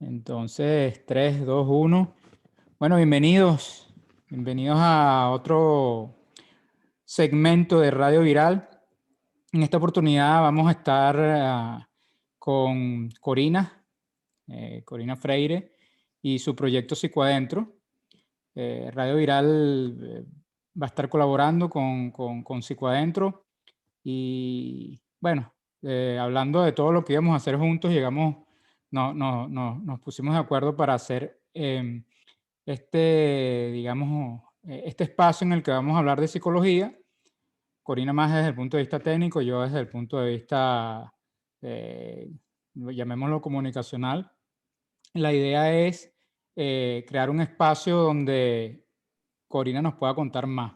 Entonces, 3, 2, 1. Bueno, bienvenidos. Bienvenidos a otro segmento de Radio Viral. En esta oportunidad vamos a estar con Corina Freire y su proyecto Psicoadentro. Radio Viral va a estar colaborando con Psicoadentro y bueno, hablando de todo lo que íbamos a hacer juntos, nos pusimos de acuerdo para hacer digamos, este espacio en el que vamos a hablar de psicología. Corina más desde el punto de vista técnico, yo desde el punto de vista, llamémoslo comunicacional. La idea es crear un espacio donde Corina nos pueda contar más.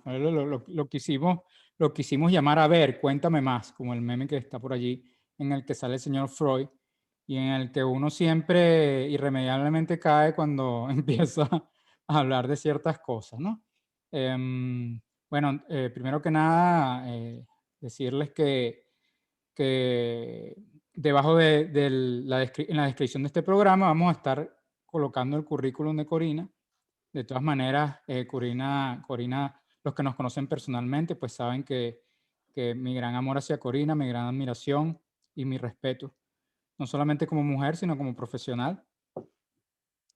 Lo quisimos llamar a ver, cuéntame más, como el meme que está por allí, en el que sale el señor Freud y en el que uno siempre irremediablemente cae cuando empieza a hablar de ciertas cosas, ¿no? Bueno, primero que nada, decirles que debajo en la descripción de este programa vamos a estar colocando el currículum de Corina. De todas maneras, Corina, los que nos conocen personalmente, pues saben que mi gran amor hacia Corina, mi gran admiración y mi respeto, no solamente como mujer, sino como profesional.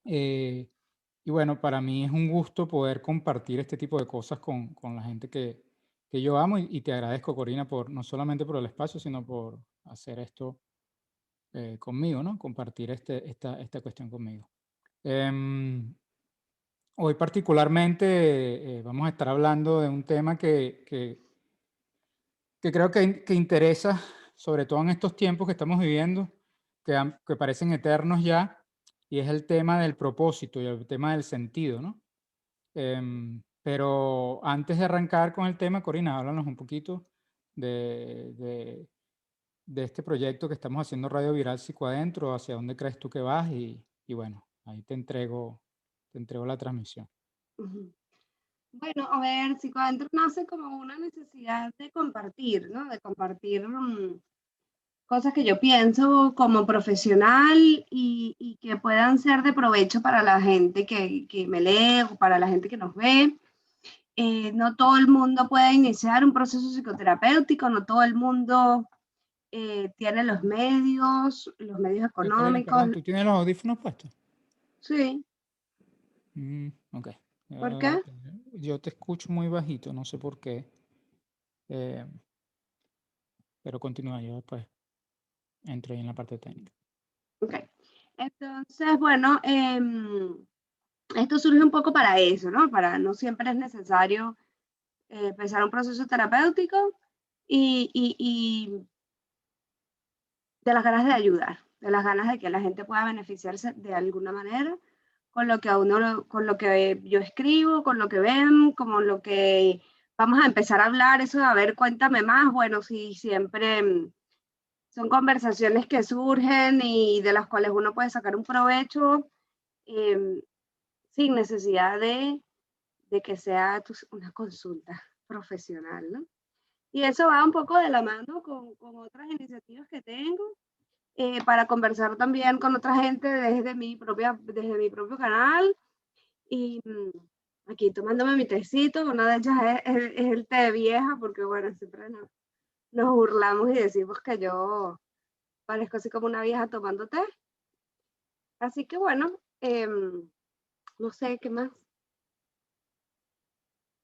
Y bueno, para mí es un gusto poder compartir este tipo de cosas con la gente que yo amo y te agradezco, Corina, no solamente por el espacio, sino por hacer esto conmigo, ¿no? Compartir esta cuestión conmigo. Hoy particularmente vamos a estar hablando de un tema que creo que interesa, sobre todo en estos tiempos que estamos viviendo, que parecen eternos ya, y es el tema del propósito y el tema del sentido, ¿no? Pero antes de arrancar con el tema, Corina, háblanos un poquito de, de, de este proyecto que estamos haciendo Radio Viral Psicoadentro, hacia dónde crees tú que vas y bueno, ahí te entrego la transmisión. Ujú. Bueno, a ver, Psicoadentro nace como una necesidad de compartir, ¿no? De compartir cosas que yo pienso como profesional y que puedan ser de provecho para la gente que me lee o para la gente que nos ve. No todo el mundo puede iniciar un proceso psicoterapéutico, no todo el mundo tiene los medios Corina, económicos. perdón, ¿tú tienes los audífonos puestos? Sí, Ok. ¿por qué? Yo te escucho muy bajito, no sé por qué, eh, pero continúa, yo después entro ahí en la parte técnica. Ok. Entonces, bueno, esto surge un poco para eso, ¿no? Para no siempre es necesario empezar un proceso terapéutico y de las ganas de ayudar, de las ganas de que la gente pueda beneficiarse de alguna manera con lo que a uno, con lo que yo escribo, con lo que ven, como lo que vamos a empezar a hablar, eso de a ver, cuéntame más, bueno, sí, siempre son conversaciones que surgen y de las cuales uno puede sacar un provecho eh, sin necesidad de que sea una consulta profesional, ¿no? Y eso va un poco de la mano con otras iniciativas que tengo para conversar también con otra gente desde mi propio canal. Y aquí tomándome mi tecito, una de ellas es el té de vieja, porque bueno, siempre nos burlamos y decimos que yo parezco así como una vieja tomando té. Así que bueno, no sé qué más.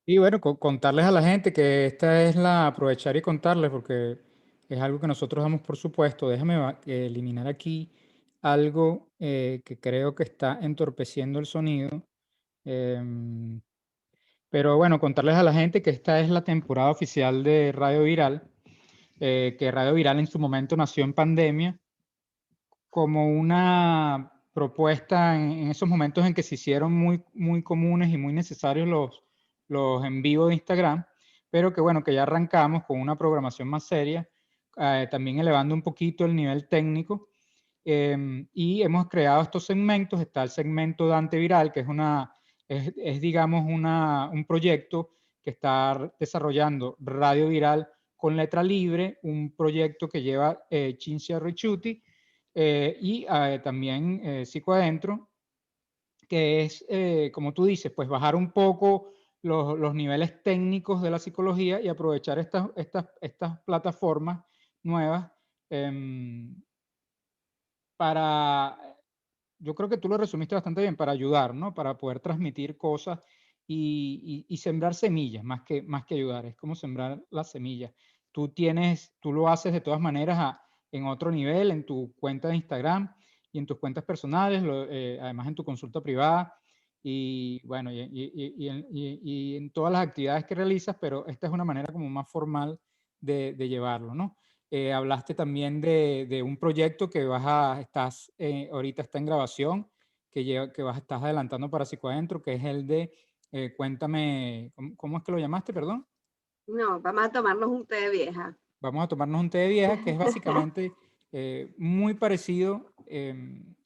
Y bueno, contarles a la gente que esta es aprovechar y contarles, porque es algo que nosotros damos por supuesto. Déjame eliminar aquí algo que creo que está entorpeciendo el sonido. Em, pero bueno, contarles a la gente que esta es la temporada oficial de Radio Viral, que Radio Viral en su momento nació en pandemia como una propuesta en esos momentos en que se hicieron muy comunes y muy necesarios los en vivo de Instagram, pero que bueno, que ya arrancamos con una programación más seria, también elevando un poquito el nivel técnico, y hemos creado estos segmentos. Está el segmento Dante Viral, que es digamos un proyecto que está desarrollando Radio Viral con letra libre, un proyecto que lleva Cinzia Ricciuti, También Psicoadentro, que es, como tú dices, pues bajar un poco los niveles técnicos de la psicología y aprovechar estas plataformas nuevas em, para, yo creo que tú lo resumiste bastante bien, para ayudar, ¿no? Para poder transmitir cosas y sembrar semillas, más que ayudar, es como sembrar las semillas. Tú lo haces de todas maneras en otro nivel, en tu cuenta de Instagram y en tus cuentas personales, además en tu consulta privada y bueno, y en todas las actividades que realizas, pero esta es una manera como más formal de llevarlo, ¿no? Hablaste también de un proyecto que ahorita está en grabación, estás adelantando para Psicoadentro, que es el de Cuéntame, ¿cómo es que lo llamaste, perdón? No, vamos a tomarnos un té de vieja. Vamos a tomarnos un té de vieja, que es básicamente muy parecido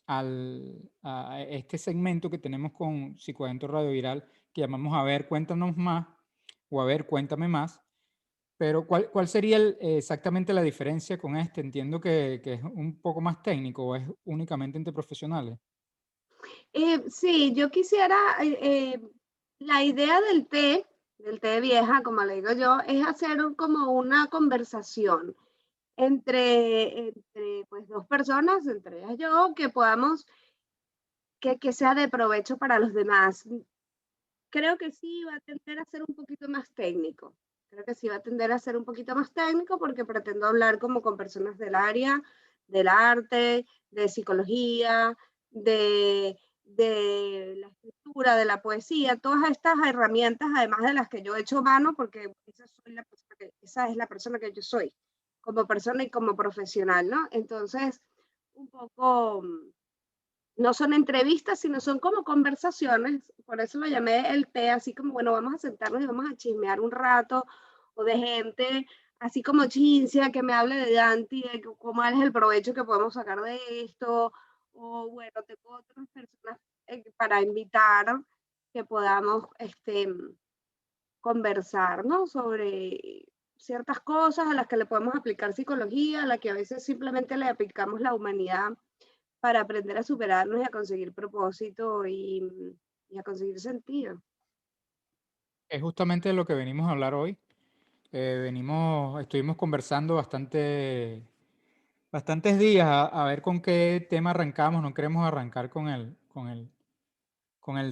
a este segmento que tenemos con Psicoadentro Radio Viral, que llamamos A ver, cuéntanos más, o A ver, cuéntame más. Pero ¿cuál sería exactamente la diferencia con este? Entiendo que es un poco más técnico o es únicamente entre profesionales. Sí, yo quisiera, la idea del té de vieja, como le digo yo, es hacer como una conversación entre pues, dos personas, entre ellas yo, que podamos, que sea de provecho para los demás. Creo que sí va a tender a ser un poquito más técnico. Creo que sí va a tender a ser un poquito más técnico porque pretendo hablar como con personas del área, del arte, de psicología, de la escritura, de la poesía, todas estas herramientas, además de las que yo he hecho mano, porque esa es la persona que yo soy, como persona y como profesional, ¿no? Entonces, un poco no son entrevistas, sino son como conversaciones, por eso lo llamé el té, así como, bueno, vamos a sentarnos y vamos a chismear un rato, o de gente así como Cincia, que me hable de Dante, de cómo es el provecho que podemos sacar de esto, o bueno, tengo otras personas para invitar que podamos conversar, ¿no? Sobre ciertas cosas a las que le podemos aplicar psicología, a las que a veces simplemente le aplicamos la humanidad para aprender a superarnos y a conseguir propósito y a conseguir sentido. Es justamente lo que venimos a hablar hoy. Estuvimos conversando bastantes días a ver con qué tema arrancamos. No queremos arrancar con el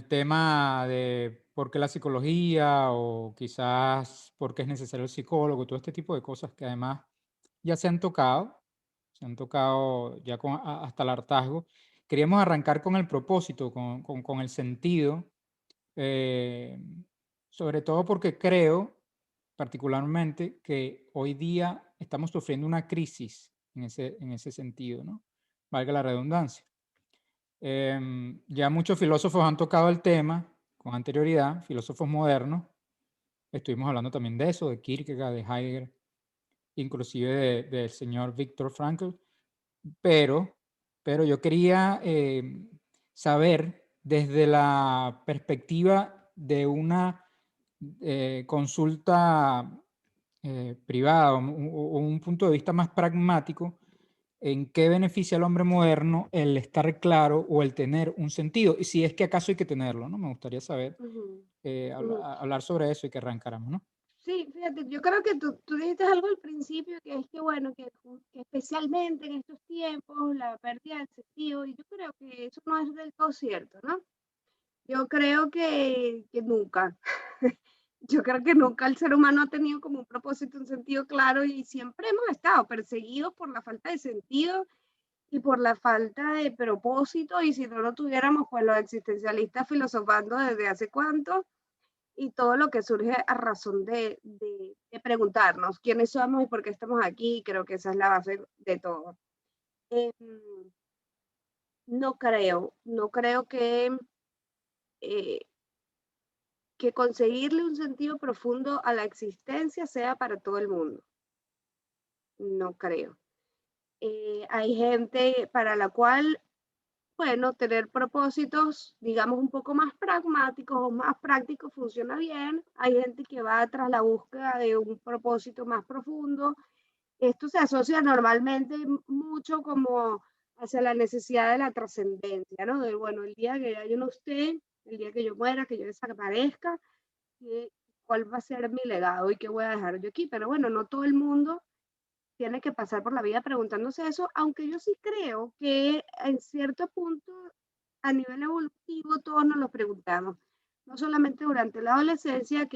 tema de por qué la psicología o quizás por qué es necesario el psicólogo, todo este tipo de cosas que además ya se han tocado ya hasta el hartazgo. Queríamos arrancar con el propósito, con el sentido, eh, sobre todo porque creo particularmente que hoy día estamos sufriendo una crisis en ese sentido, ¿no? Valga la redundancia. Ya muchos filósofos han tocado el tema con anterioridad, filósofos modernos. Estuvimos hablando también de eso, de Kierkegaard, de Heidegger, inclusive del señor Viktor Frankl, pero, pero yo quería saber desde la perspectiva de una consulta privada o un punto de vista más pragmático, en qué beneficia al hombre moderno el estar claro o el tener un sentido, y si es que acaso hay que tenerlo, ¿no? Me gustaría saber, Ujú, ujú. hablar sobre eso y que arrancáramos, ¿no? Sí, fíjate, yo creo que tú dijiste algo al principio, que es que, bueno, que especialmente en estos tiempos, la pérdida del sentido, y yo creo que eso no es del todo cierto, ¿no? Yo creo que nunca. Yo creo que nunca el ser humano ha tenido como un propósito, un sentido claro y siempre hemos estado perseguidos por la falta de sentido y por la falta de propósito y si no lo tuviéramos, pues los existencialistas filosofando desde hace cuánto y todo lo que surge a razón de preguntarnos quiénes somos y por qué estamos aquí, creo que esa es la base de todo. Em, no creo eh, que conseguirle un sentido profundo a la existencia sea para todo el mundo, no creo. Hay gente para la cual, bueno, tener propósitos, digamos, un poco más pragmáticos o más prácticos funciona bien. Hay gente que va tras la búsqueda de un propósito más profundo. Esto se asocia normalmente mucho como hacia la necesidad de la trascendencia, ¿no? Del, bueno, el día que ya yo no esté, el día que yo muera, que yo desaparezca, ¿qué- ¿cuál va a ser mi legado y qué voy a dejar yo aquí? Pero bueno, no todo el mundo tiene que pasar por la vida preguntándose eso, aunque yo sí creo que en cierto punto, a nivel evolutivo, todos nos lo preguntamos. No solamente durante la adolescencia,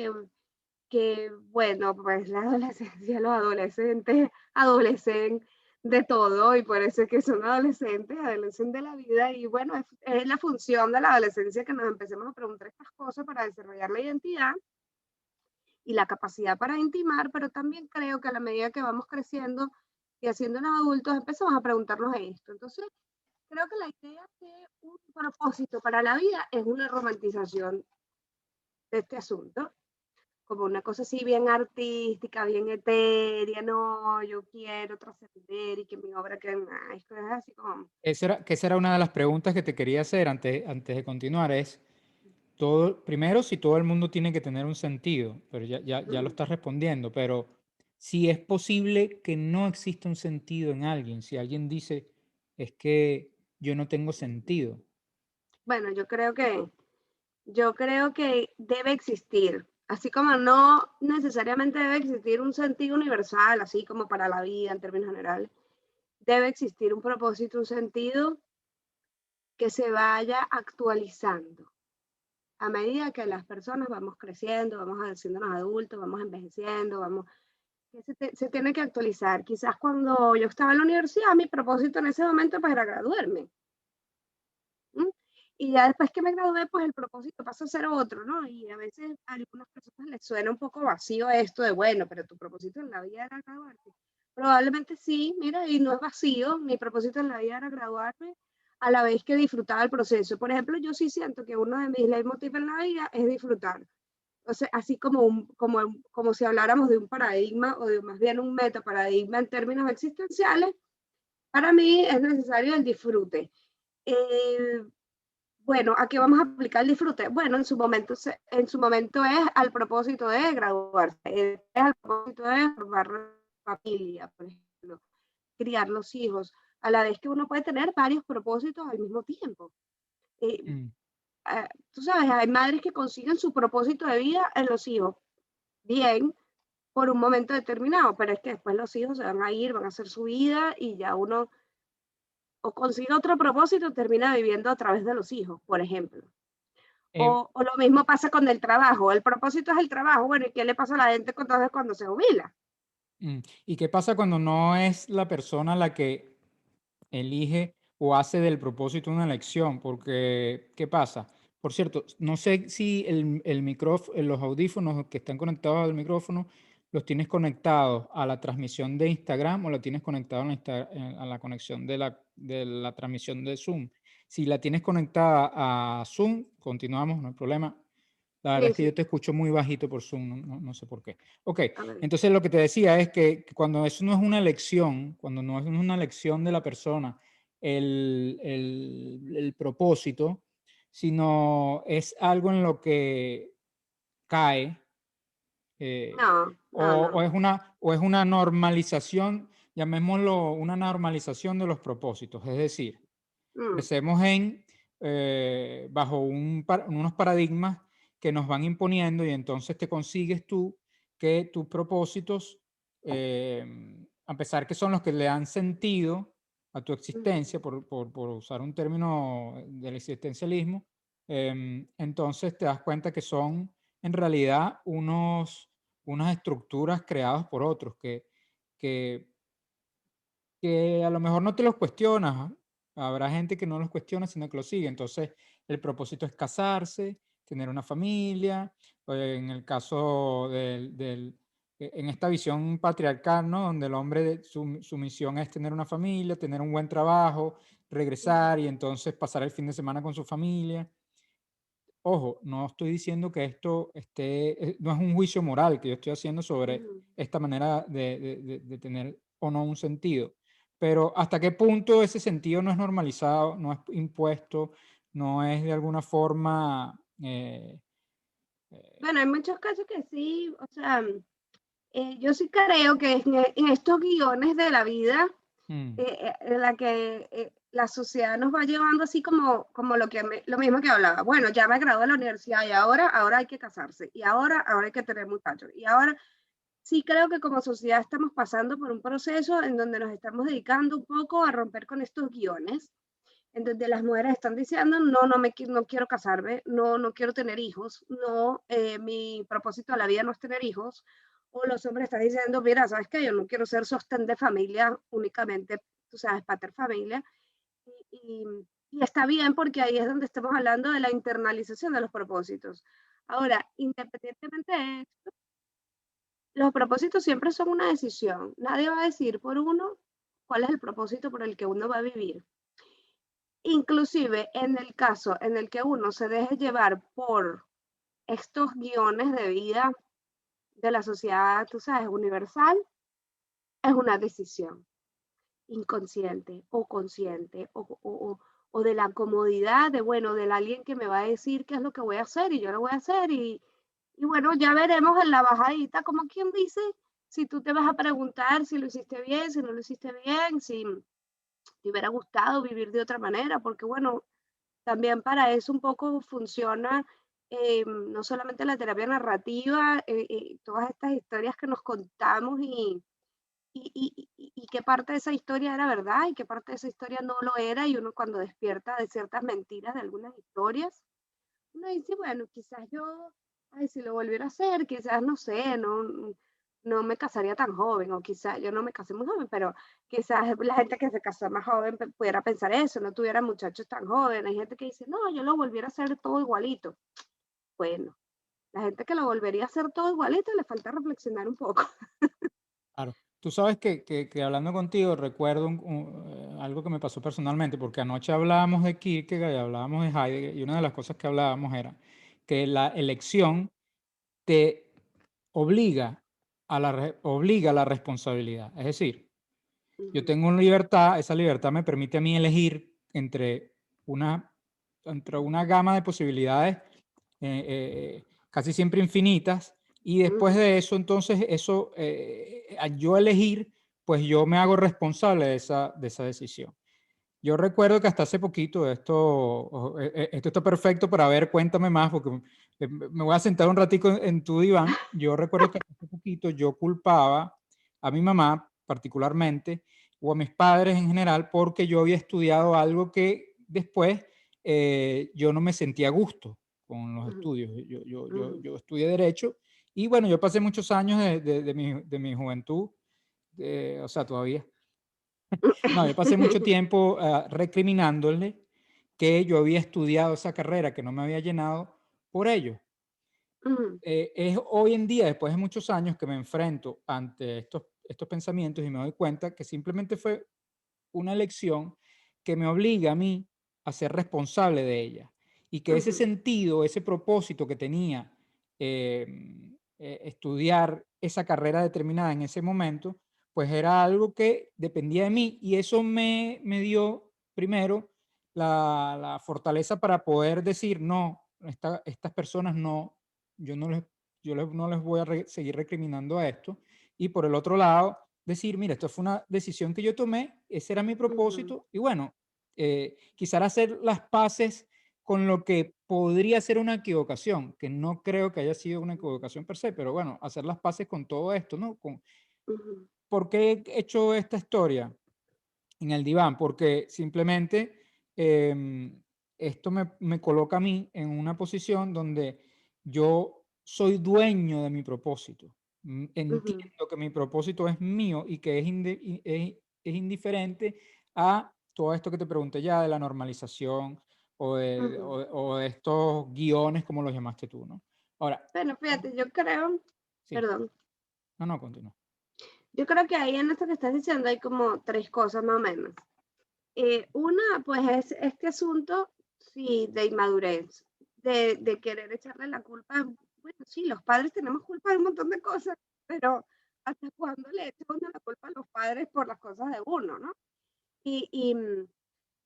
bueno, pues la adolescencia, los adolescentes adolecen de todo y por eso es que son adolescentes, adolecen de la vida y bueno, es la función de la adolescencia que nos empecemos a preguntar estas cosas para desarrollar la identidad y la capacidad para intimar, pero también creo que a la medida que vamos creciendo y haciéndonos adultos empezamos a preguntarnos esto. Entonces, creo que la idea de un propósito para la vida es una romantización de este asunto como una cosa así bien artística, bien etérea, no, yo quiero trascender y que mi obra quede en esto es así como, Esa era una de las preguntas que te quería hacer antes de continuar, es todo, primero, si todo el mundo tiene que tener un sentido, pero ya lo mm, estás respondiendo, pero si es posible que no exista un sentido en alguien, si alguien dice, es que yo no tengo sentido. bueno, yo creo que debe existir, así como no necesariamente debe existir un sentido universal, así como para la vida en términos generales, debe existir un propósito, un sentido que se vaya actualizando a medida que las personas vamos creciendo, vamos haciéndonos adultos, vamos envejeciendo, vamos que se tiene que actualizar. Quizás cuando yo estaba en la universidad, mi propósito en ese momento pues era graduarme. ¿M? Y ya después que me gradué, pues el propósito pasa a ser otro, ¿no? Y a veces a algunas personas les suena un poco vacío esto de, bueno, pero tu propósito en la vida era graduarte. Probablemente sí, mira, y no es vacío, mi propósito en la vida era graduarme a la vez que disfrutaba el proceso. Por ejemplo, yo sí siento que uno de mis leitmotiv en la vida es disfrutar. O sea, así como si habláramos de un paradigma o de más bien un metaparadigma en términos existenciales, para mí es necesario el disfrute. Eh, bueno, ¿a qué vamos a aplicar el disfrute? Bueno, en su momento es al propósito de graduarse, es al propósito de formar familia, por ejemplo, criar los hijos, a la vez que uno puede tener varios propósitos al mismo tiempo. Eh, Mm, Tú sabes, hay madres que consiguen su propósito de vida en los hijos. Bien, por un momento determinado, pero es que después los hijos se van a ir, van a hacer su vida y ya uno o consigue otro propósito, termina viviendo a través de los hijos, por ejemplo. em, O lo mismo pasa con el trabajo, el propósito es el trabajo, bueno, ¿y qué le pasa a la gente entonces cuando se jubila? ¿Y qué pasa cuando no es la persona la que elige o hace del propósito una elección? Porque, ¿qué pasa? Por cierto, no sé si el micrófono, los audífonos que están conectados al micrófono, los tienes conectados a la transmisión de Instagram o la tienes conectado a a la conexión de la transmisión de Zoom. Si la tienes conectada a Zoom, continuamos, no hay problema. La verdad Sí, es que yo sí, te escucho muy bajito por Zoom, no sé por qué. Ok, a ver, entonces lo que te decía es que cuando eso no es una elección, cuando no es una elección de la persona, el propósito, sino es algo en lo que cae, eh, no, no, no, o es una normalización, llamémoslo una normalización de los propósitos, es decir, mm, crecemos bajo unos paradigmas que nos van imponiendo y entonces te consigues tú que tus propósitos, a pesar que son los que le dan sentido a tu mm, existencia, por usar un término del existencialismo, entonces te das cuenta que son en realidad unas estructuras creadas por otros que que a lo mejor no te los cuestionas. ¿Ah? Habrá gente que no los cuestiona, sino que los sigue. Entonces, el propósito es casarse, tener una familia, o en el caso en esta visión patriarcal, ¿no? Donde el hombre, su misión es tener una familia, tener un buen trabajo, regresar y entonces pasar el fin de semana con su familia. Ojo, no estoy diciendo que esto no es un juicio moral que yo estoy haciendo sobre mm. esta manera de tener o no un sentido, pero hasta qué punto ese sentido no es normalizado, no es impuesto, no es de alguna forma, eh, Bueno, hay muchos casos que sí, o sea, yo sí creo que en estos guiones de la vida, mm, en la que la sociedad nos va llevando así como lo mismo que hablaba. Bueno, ya me gradué de la universidad y ahora hay que casarse. Y ahora hay que tener muchachos. Y ahora sí creo que como sociedad estamos pasando por un proceso en donde nos estamos dedicando un poco a romper con estos guiones, en donde las mujeres están diciendo, no, no quiero casarme, no, no quiero tener hijos, no, mi propósito de la vida no es tener hijos, o los hombres están diciendo, mira, ¿sabes qué? Yo no quiero ser sostén de familia únicamente, tú sabes, pater familia, y, y está bien porque ahí es donde estamos hablando de la internalización de los propósitos. Ahora, independientemente de esto, los propósitos siempre son una decisión. Nadie va a decir por uno cuál es el propósito por el que uno va a vivir. Inclusive en el caso en el que uno se deje llevar por estos guiones de vida de la sociedad, tú sabes, universal, es una decisión inconsciente o consciente o de la comodidad de, bueno, del alguien que me va a decir qué es lo que voy a hacer y yo lo voy a hacer y bueno, ya veremos en la bajadita, como quien dice, si tú te vas a preguntar si lo hiciste bien, si no lo hiciste bien, si te hubiera gustado vivir de otra manera, porque bueno, también para eso un poco funciona no solamente la terapia narrativa, todas estas historias que nos contamos y qué parte de esa historia era verdad y qué parte de esa historia no lo era, y uno cuando despierta de ciertas mentiras de algunas historias, uno dice, bueno, quizás yo, ay, si lo volviera a hacer, quizás, no sé, no me casaría tan joven, o quizás yo no me casé muy joven, pero quizás la gente que se casó más joven pudiera pensar eso, no tuviera muchachos tan jóvenes. Hay gente que dice, no, yo lo volviera a hacer todo igualito. Bueno, la gente que lo volvería a hacer todo igualito le falta reflexionar un poco. Claro. Tú sabes que hablando contigo recuerdo algo que me pasó personalmente, porque anoche hablábamos de Kierkegaard y hablábamos de Heidegger, y una de las cosas que hablábamos era que la elección te obliga a la responsabilidad. Es decir, yo Ujú, tengo una libertad, esa libertad me permite a mí elegir una, entre una gama de posibilidades casi siempre infinitas, y después ujú, de eso, entonces, al yo elegir, pues yo me hago responsable de esa decisión. Yo recuerdo que hasta hace poquito, esto está perfecto para ver, cuéntame más, porque me voy a sentar un ratico en tu diván. Yo recuerdo que hasta hace poquito yo culpaba a mi mamá particularmente, o a mis padres en general, porque yo había estudiado algo que después yo no me sentía a gusto con los ujú, estudios. ujú, Yo estudié Derecho y bueno, yo pasé muchos años de mi juventud, o sea, todavía no, yo pasé mucho tiempo recriminándole que yo había estudiado esa carrera que no me había llenado por ello. ujú, Es hoy en día, después de muchos años, que me enfrento ante estos pensamientos y me doy cuenta que simplemente fue una elección que me obliga a mí a ser responsable de ella. Y que ese ujú, sentido, ese propósito que tenía estudiar esa carrera determinada en ese momento, pues era algo que dependía de mí y eso me dio primero la fortaleza para poder decir, no, estas personas no, yo no les, no les voy a seguir recriminando a esto. Y por el otro lado, decir, mira, esto fue una decisión que yo tomé, ese era mi ujú, propósito y bueno, quizás hacer las paces con lo que podría ser una equivocación, que no creo que haya sido una equivocación per se, pero bueno, hacer las paces con todo esto, ¿no? ujú, ¿Por qué he hecho esta historia en el diván? Porque simplemente esto me coloca a mí en una posición donde yo soy dueño de mi propósito. ujú, Entiendo que mi propósito es mío y que es indiferente a todo esto que te pregunté ya de la normalización ujú. o de estos guiones, como los llamaste tú, ¿no? Ahora, Bueno, fíjate, yo creo, sí, perdón, no, no, continúa. yo creo que ahí en esto que estás diciendo hay como tres cosas más o menos. Una, pues es este asunto, sí, de inmadurez, de querer echarle la culpa. Bueno, sí, los padres tenemos culpa de un montón de cosas, pero ¿hasta cuándo le echa uno la culpa a los padres por las cosas de uno, no? Y, y,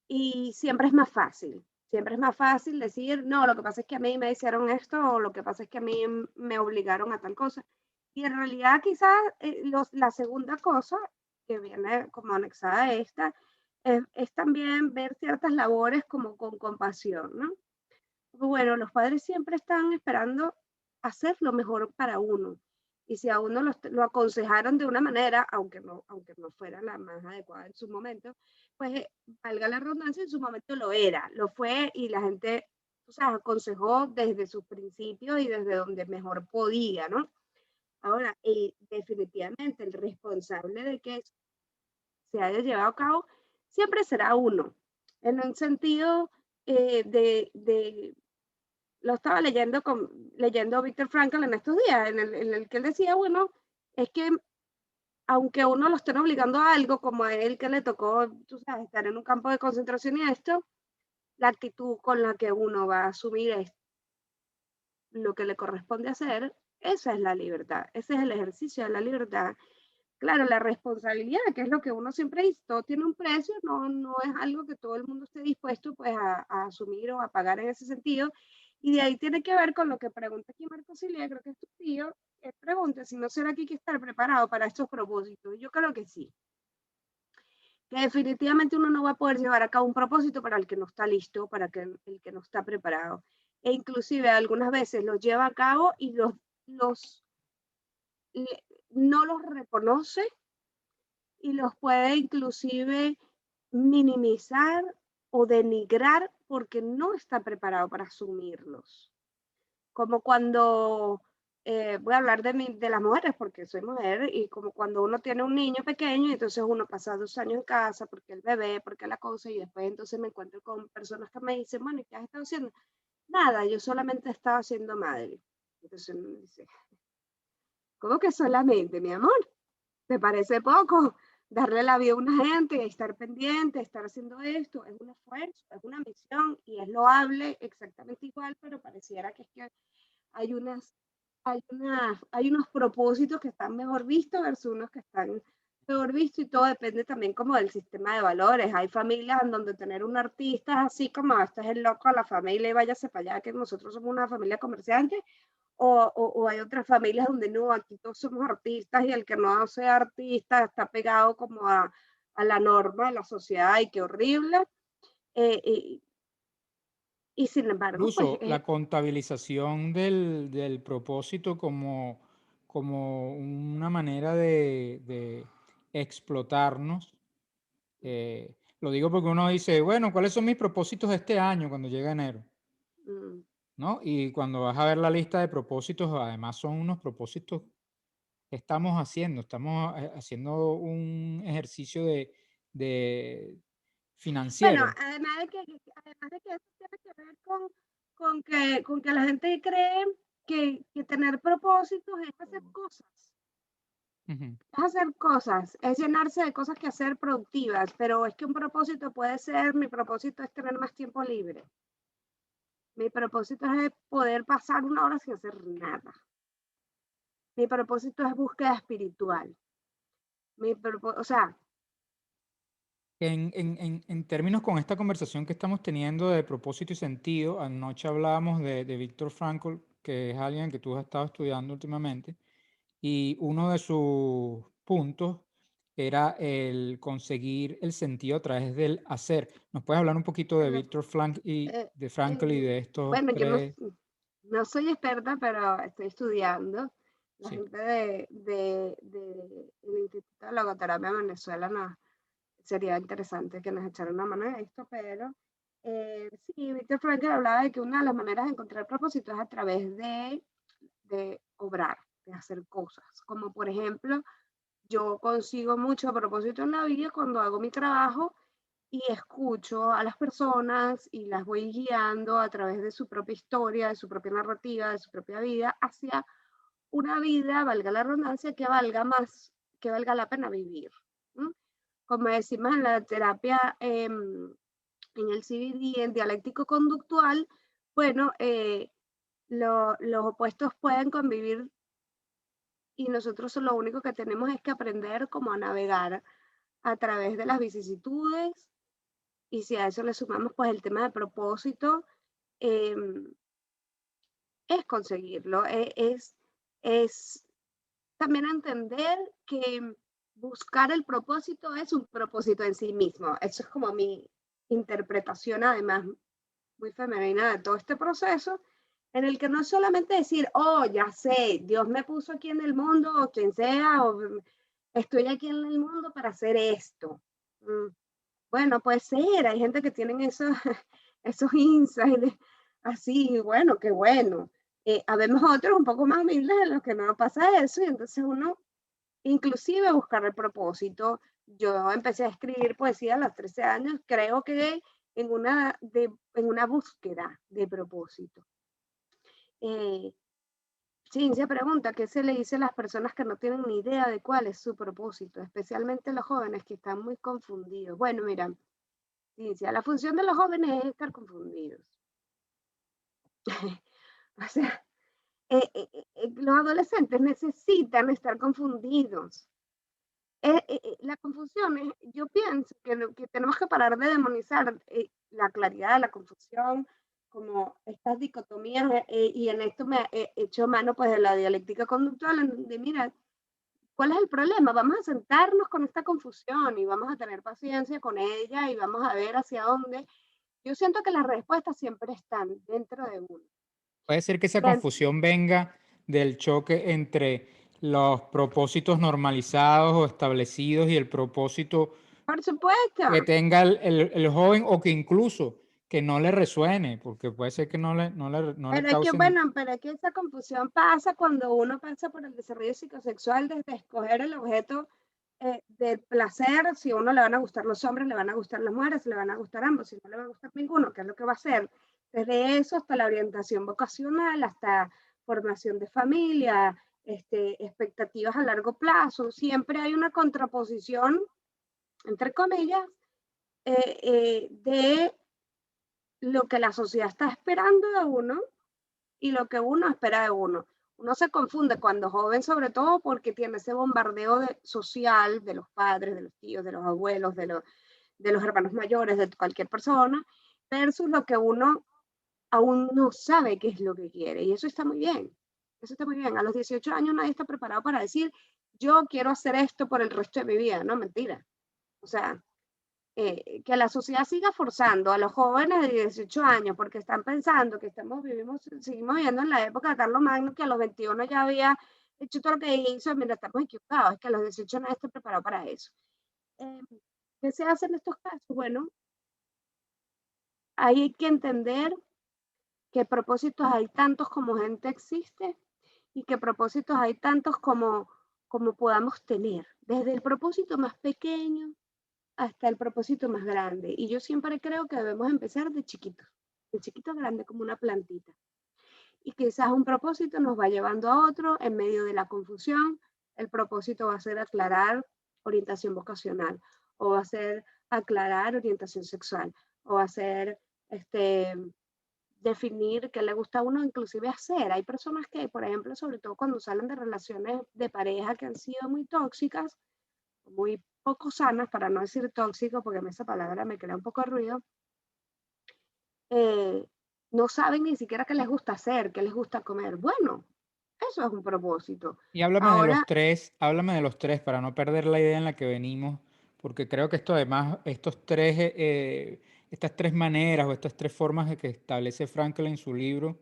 y siempre es más fácil decir, no, lo que pasa es que a mí me hicieron esto, o lo que pasa es que a mí me obligaron a tal cosa. Y en realidad quizás la segunda cosa que viene como anexada a esta es también ver ciertas labores como con compasión, ¿no? Bueno, los padres siempre están esperando hacer lo mejor para uno. Y si a uno lo aconsejaron de una manera, aunque no fuera la más adecuada en su momento, pues valga la redundancia, en su momento lo era, lo fue y la gente, o sea, aconsejó desde sus principios y desde donde mejor podía, ¿no? Ahora, definitivamente el responsable de que se haya llevado a cabo siempre será uno, en un sentido lo estaba leyendo Víctor Frankl en estos días, en el que él decía, bueno, es que aunque uno lo estén obligando a algo, como a él que le tocó, tú sabes, estar en un campo de concentración y esto, la actitud con la que uno va a asumir lo que le corresponde hacer, esa es la libertad, ese es el ejercicio de la libertad. Claro, la responsabilidad, que es lo que uno siempre dice, todo tiene un precio, no es algo que todo el mundo esté dispuesto pues a asumir o a pagar en ese sentido. Y de ahí tiene que ver con lo que pregunta aquí Marco Silvia, creo que es tu tío, pregunta si no será que hay que estar preparado para estos propósitos. Yo creo que sí, que definitivamente uno no va a poder llevar a cabo un propósito para el que no está listo, para el que no está preparado. E inclusive algunas veces los lleva a cabo y los no los reconoce y los puede inclusive minimizar o denigrar porque no está preparado para asumirlos. Como cuando, voy a hablar de las mujeres porque soy mujer, y como cuando uno tiene un niño pequeño y entonces uno pasa 2 años en casa porque el bebé, porque la cosa, y después entonces me encuentro con personas que me dicen, bueno, ¿y qué has estado haciendo? Nada, yo solamente estaba siendo madre. Entonces uno dice, ¿cómo que solamente, mi amor? ¿Te parece poco? Darle la vida a una gente, estar pendiente, estar haciendo esto, es un esfuerzo, es una misión y es loable exactamente igual, pero pareciera que es que hay hay unos propósitos que están mejor vistos versus unos que están peor vistos y todo depende también como del sistema de valores. Hay familias en donde tener un artista es así como este es el loco de la familia y váyase para allá que nosotros somos una familia comerciante o hay otras familias donde no, aquí todos somos artistas y el que no sea artista está pegado como a la norma de la sociedad y qué horrible. Eh, y, y sin embargo, pues Incluso la contabilización del propósito como una manera de explotarnos. Lo digo porque uno dice, bueno, ¿cuáles son mis propósitos de este año cuando llega enero? mm, ¿No? Y cuando vas a ver la lista de propósitos, además son unos propósitos que estamos haciendo un ejercicio de bueno, financiero. además de que eso tiene que ver con que la gente cree que tener propósitos es hacer cosas. Ujú. Es hacer cosas, es llenarse de cosas que hacer productivas, pero es que un propósito puede ser, mi propósito es tener más tiempo libre. Mi propósito es poder pasar 1 hora sin hacer nada. Mi propósito es búsqueda espiritual. O sea, En términos con esta conversación que estamos teniendo de propósito y sentido, anoche hablábamos de Viktor Frankl, que es alguien que tú has estado estudiando últimamente, y uno de sus puntos era el conseguir el sentido a través del hacer. ¿Nos puedes hablar un poquito de bueno, Viktor Frankl y eh, de Frankl y eh, de estos bueno, yo tres? no soy experta, pero estoy estudiando. La Sí. gente del Instituto de Logoterapia en Venezuela sería interesante que nos echara una mano en esto, pero sí, Víctor Frankel hablaba de que una de las maneras de encontrar propósito es a través de obrar, de hacer cosas, como por ejemplo, yo consigo mucho propósito en la vida cuando hago mi trabajo y escucho a las personas y las voy guiando a través de su propia historia, de su propia narrativa, de su propia vida, hacia una vida, valga la redundancia, que valga más, que valga la pena vivir. ¿No? Como decimos en la terapia, en el CBD, en dialéctico conductual, bueno, los opuestos pueden convivir y nosotros lo único que tenemos es que aprender cómo a navegar a través de las vicisitudes y si a eso le sumamos pues el tema de propósito, eh, es conseguirlo, es también entender que buscar el propósito es un propósito en sí mismo. Eso es como mi interpretación, además, muy femenina de todo este proceso, en el que no es solamente decir, oh, ya sé, Dios me puso aquí en el mundo, o quien sea, o estoy aquí en el mundo para hacer esto. Mm, bueno, puede ser, hay gente que tienen esos, esos insights así, bueno, qué bueno. Habemos otros un poco más humildes en los que no pasa eso, y entonces uno, inclusive buscar el propósito. Yo empecé a escribir poesía a los 13 años, creo que en una búsqueda de propósito. Eh, Ciencia pregunta, ¿qué se le dice a las personas que no tienen ni idea de cuál es su propósito? Especialmente los jóvenes que están muy confundidos. Bueno, mira, Ciencia, la función de los jóvenes es estar confundidos. O sea, los adolescentes necesitan estar confundidos. La confusión es, yo pienso que tenemos que parar de demonizar la claridad, la confusión, como estas dicotomías, y en esto me he hecho mano pues de la dialéctica conductual, en donde mira, ¿cuál es el problema? Vamos a sentarnos con esta confusión y vamos a tener paciencia con ella y vamos a ver hacia dónde. Yo siento que las respuestas siempre están dentro de uno. Puede ser que esa Den- confusión venga del choque entre los propósitos normalizados o establecidos y el propósito por supuesto. que tenga el joven o que incluso que no le resuene, porque puede ser que no le Pero es que, causen. bueno, pero es que esa confusión pasa cuando uno pasa por el desarrollo psicosexual desde escoger el objeto del placer, si a uno le van a gustar los hombres, le van a gustar las mujeres, le van a gustar ambos, si no le va a gustar ninguno, ¿qué es lo que va a hacer? Desde eso hasta la orientación vocacional, hasta formación de familia, expectativas a largo plazo, siempre hay una contraposición, entre comillas, de lo que la sociedad está esperando de uno y lo que uno espera de uno. Uno se confunde cuando joven, sobre todo porque tiene ese bombardeo social de los padres, de los tíos, de los abuelos, de los hermanos mayores, de cualquier persona, versus lo que uno aún no sabe qué es lo que quiere. Y eso está muy bien. Eso está muy bien. A los 18 años nadie está preparado para decir, yo quiero hacer esto por el resto de mi vida. No, mentira. O sea, que la sociedad siga forzando a los jóvenes de 18 años porque están pensando que seguimos viviendo en la época de Carlos Magno, que a los 21 ya había hecho todo lo que hizo. Mira, estamos equivocados, es que a los 18 nadie está preparado para eso. Eh, ¿Qué se hace en estos casos? Bueno, hay que entender que propósitos hay tantos como gente existe y que propósitos hay tantos como podamos tener, desde el propósito más pequeño hasta el propósito más grande. Y yo siempre creo que debemos empezar de chiquito a grande, como una plantita. Y quizás un propósito nos va llevando a otro en medio de la confusión. El propósito va a ser aclarar orientación vocacional, o va a ser aclarar orientación sexual, o va a ser definir qué le gusta a uno inclusive hacer. Hay personas que, por ejemplo, sobre todo cuando salen de relaciones de pareja que han sido muy tóxicas, muy poco sanas, para no decir tóxico, porque esa palabra me crea un poco de ruido, eh, no saben ni siquiera qué les gusta hacer, qué les gusta comer. Bueno, eso es un propósito. Y Ahora, háblame de los tres para no perder la idea en la que venimos, porque creo que esto además, estas tres maneras o estas tres formas de que establece Frankl en su libro,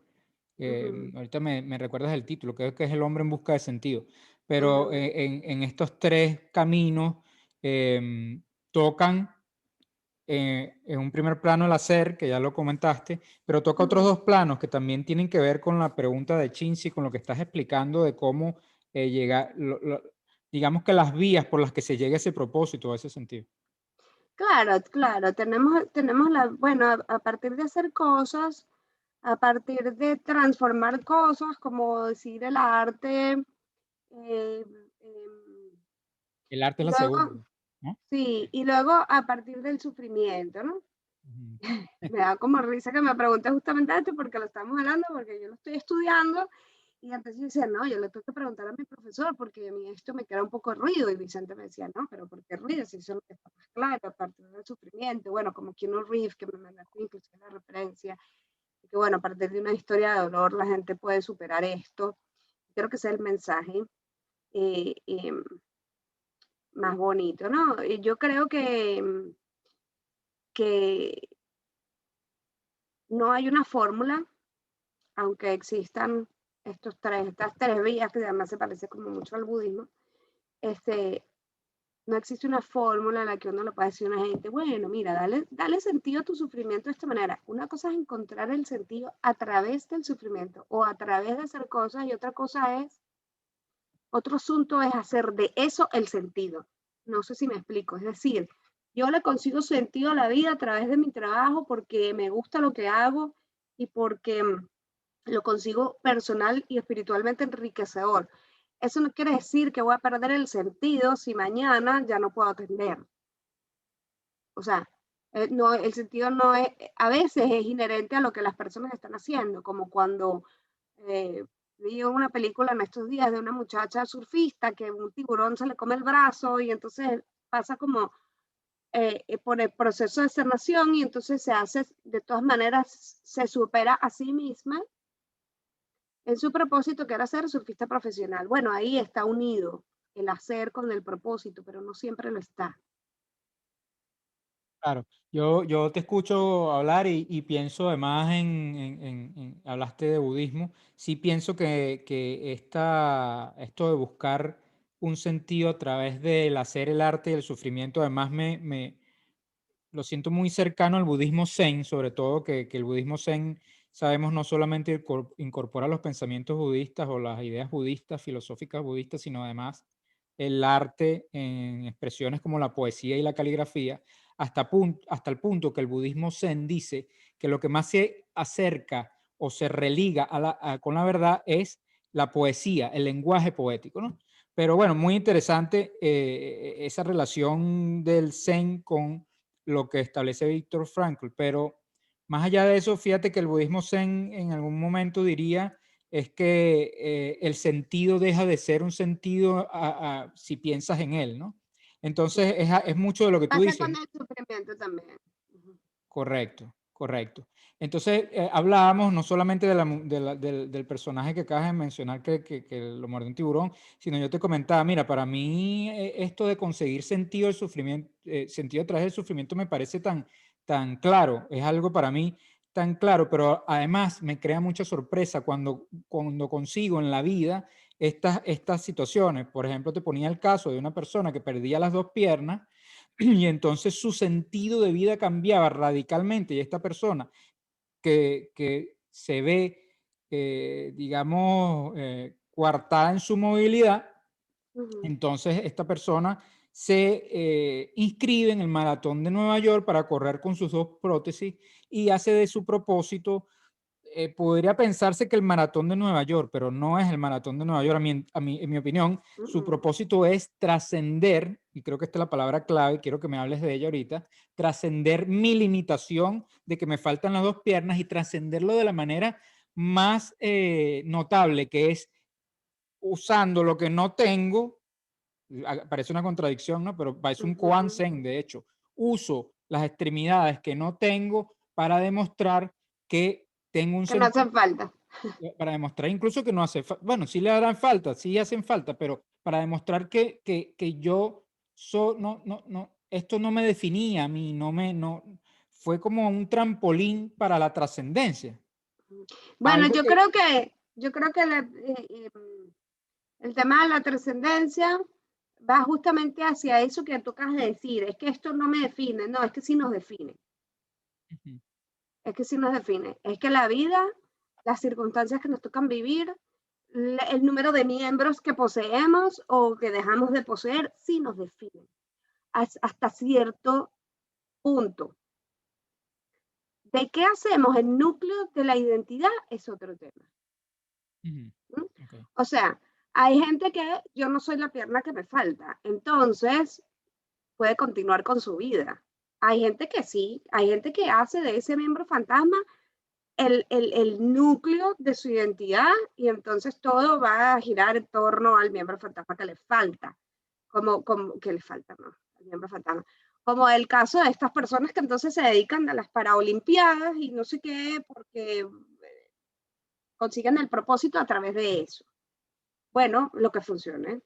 uh-huh, ahorita me recuerdas el título, creo que es El hombre en busca de sentido, pero uh-huh, en estos tres caminos tocan en un primer plano el hacer, que ya lo comentaste, pero toca otros uh-huh. dos planos que también tienen que ver con la pregunta de Chincy, con lo que estás explicando de cómo llegar, digamos que las vías por las que se llega a ese propósito, a ese sentido. Claro, claro, tenemos bueno, a partir de hacer cosas, a partir de transformar cosas, como decir el arte, eh, em, El arte es y la luego, segunda, ¿no? sí, y luego a partir del sufrimiento, ¿no? Ujú. Me da como risa que me preguntes justamente esto porque lo estamos hablando, porque yo lo estoy estudiando y antes yo decía, no, yo le tengo que preguntar a mi profesor porque a mí esto me queda un poco ruido y Vicente me decía, no, pero ¿por qué ruido? Si eso es lo que está más claro, aparte del sufrimiento, bueno, como Keanu Reeves, que me mandaste inclusive la referencia, y que bueno, a partir de una historia de dolor la gente puede superar esto. Creo que ese es el mensaje. Eh, eh, más bonito, ¿no? Y yo creo que no hay una fórmula, aunque existan estas tres vías, que además se parece como mucho al budismo. este, no existe una fórmula en la que uno le pueda decir a una gente, bueno, mira, dale sentido a tu sufrimiento de esta manera. Una cosa es encontrar el sentido a través del sufrimiento o a través de hacer cosas, y otro asunto es hacer de eso el sentido. No sé si me explico. Es decir, yo le consigo sentido a la vida a través de mi trabajo porque me gusta lo que hago y porque lo consigo personal y espiritualmente enriquecedor. Eso no quiere decir que voy a perder el sentido si mañana ya no puedo atender. O sea, no, el sentido no es, a veces es inherente a lo que las personas están haciendo, como cuando eh, vi una película en estos días de una muchacha surfista que un tiburón se le come el brazo y entonces pasa como por el proceso de sanación y entonces se hace, de todas maneras, se supera a sí misma en su propósito, que era ser surfista profesional. Bueno, ahí está unido el hacer con el propósito, pero no siempre lo está. Claro, yo te escucho hablar y pienso además hablaste de budismo, sí pienso que esto de buscar un sentido a través del hacer el arte y el sufrimiento, además lo siento muy cercano al budismo zen, sobre todo que el budismo zen, sabemos, no solamente incorpora los pensamientos budistas o las ideas budistas, filosóficas budistas, sino además el arte en expresiones como la poesía y la caligrafía, hasta el punto que el budismo zen dice que lo que más se acerca o se religa con la verdad es la poesía, el lenguaje poético, ¿no? Pero bueno, muy interesante esa relación del zen con lo que establece Víctor Frankl, pero más allá de eso, fíjate que el budismo zen en algún momento diría es que el sentido deja de ser un sentido si piensas en él, ¿no? Entonces es mucho de lo que tú Pasa dices. con el sufrimiento también. Correcto, correcto. Entonces, hablábamos no solamente del personaje que acabas de mencionar que lo muerde un tiburón, sino yo te comentaba, mira, para mí esto de conseguir sentido del sufrimiento, sentido a través del sufrimiento me parece tan claro, es algo para mí tan claro, pero además me crea mucha sorpresa cuando consigo en la vida estas situaciones. Por ejemplo, te ponía el caso de una persona que perdía las dos piernas y entonces su sentido de vida cambiaba radicalmente y esta persona que se ve, digamos, coartada en su movilidad, Ujú. entonces esta persona se inscribe en el maratón de Nueva York para correr con sus dos prótesis y hace de su propósito podría pensarse que el maratón de Nueva York, pero no es el maratón de Nueva York. En mi opinión, su Mm. propósito es trascender, y creo que esta es la palabra clave, quiero que me hables de ella ahorita, trascender mi limitación de que me faltan las dos piernas y trascenderlo de la manera más notable, que es usando lo que no tengo. Parece una contradicción, ¿no? Pero parece un koan Ujú. zen, de hecho. Uso las extremidades que no tengo para demostrar que tengo un Que no sentido, hacen falta. para demostrar incluso que no hace falta, bueno, sí le harán falta, sí hacen falta, pero para demostrar que yo esto no me definía a mí, fue como un trampolín para la trascendencia. Bueno, Algo que, yo creo que el tema de la trascendencia va justamente hacia eso que tocas de decir, es que esto no me define, no, es que sí nos define, ujú, es que sí nos define, es que la vida, las circunstancias que nos tocan vivir, el número de miembros que poseemos o que dejamos de poseer, sí nos definen hasta cierto punto. ¿De qué hacemos el núcleo de la identidad? Es otro tema. ujú, ¿Mm? ok, O sea, hay gente que yo no soy la pierna que me falta, entonces puede continuar con su vida. Hay gente que sí, hay gente que hace de ese miembro fantasma el núcleo de su identidad y entonces todo va a girar en torno al miembro fantasma que le falta, como que le falta, ¿no? El miembro fantasma. Como el caso de estas personas que entonces se dedican a las paraolimpiadas y no sé qué, porque consiguen el propósito a través de eso. Bueno, lo que funcione,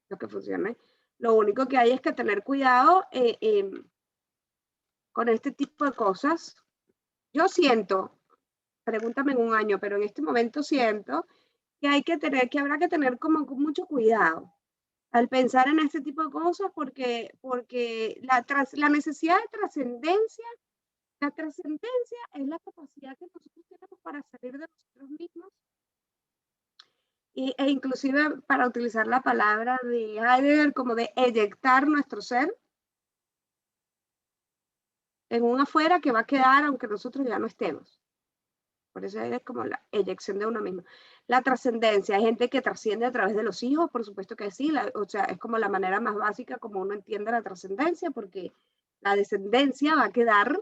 lo que funcione. Lo único que hay es que tener cuidado con este tipo de cosas. Yo siento, pregúntame en un año, pero en este momento siento que habrá que tener como mucho cuidado al pensar en este tipo de cosas porque la necesidad de trascendencia, la trascendencia es la capacidad que nosotros tenemos para salir de nosotros mismos e inclusive para utilizar la palabra de Heidegger como de eyectar nuestro ser en un afuera que va a quedar aunque nosotros ya no estemos. Por eso es como la eyección de uno mismo. La trascendencia, hay gente que trasciende a través de los hijos, por supuesto que sí, o sea, es como la manera más básica como uno entiende la trascendencia, porque la descendencia va a quedar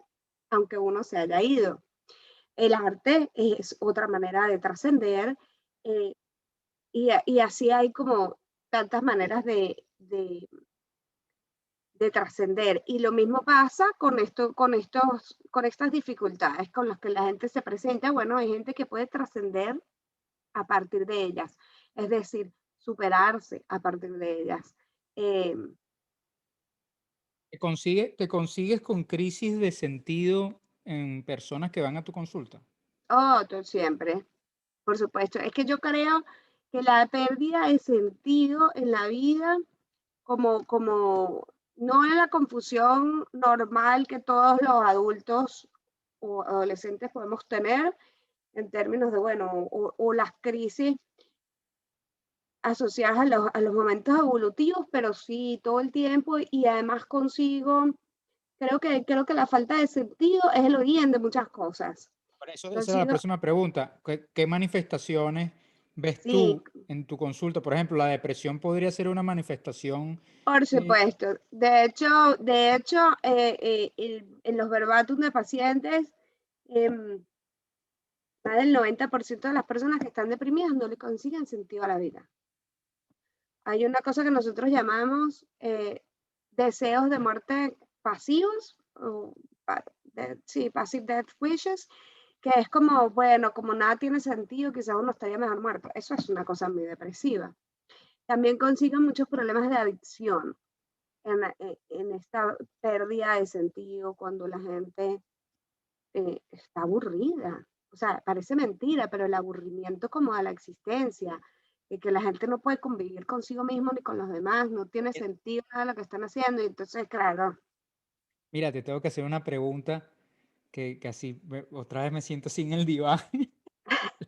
aunque uno se haya ido. El arte es otra manera de trascender eh, y así hay como tantas maneras de trascender. Y lo mismo pasa con estas dificultades con las que la gente se presenta. Bueno, hay gente que puede trascender a partir de ellas, es decir, superarse a partir de ellas. Eh, Te consigues con crisis de sentido en personas que van a tu consulta? siempre, por supuesto. Es que yo creo que la pérdida de sentido en la vida, como no en la confusión normal que todos los adultos o adolescentes podemos tener en términos de, bueno, o las crisis asociadas a los momentos evolutivos, pero sí todo el tiempo y además consigo, creo que la falta de sentido es el origen de muchas cosas. Por eso, esa era la Consigo, próxima pregunta. ¿Qué manifestaciones ves sí, tú en tu consulta? Por ejemplo, la depresión podría ser una manifestación. por eh, supuesto. De hecho en los verbatim de pacientes, más del 90% de las personas que están deprimidas no le consiguen sentido a la vida. Hay una cosa que nosotros llamamos deseos de muerte pasivos, o, sí, passive death wishes, que es como, bueno, como nada tiene sentido, quizás uno estaría mejor muerto. Eso es una cosa muy depresiva. También consiguen muchos problemas de adicción en esta pérdida de sentido cuando la gente está aburrida. O sea, parece mentira, pero el aburrimiento como a la existencia, de que la gente no puede convivir consigo mismo ni con los demás, no tiene sentido nada lo que están haciendo, y entonces, claro, Mira, te tengo que hacer una pregunta que así otra vez me siento sin el diván.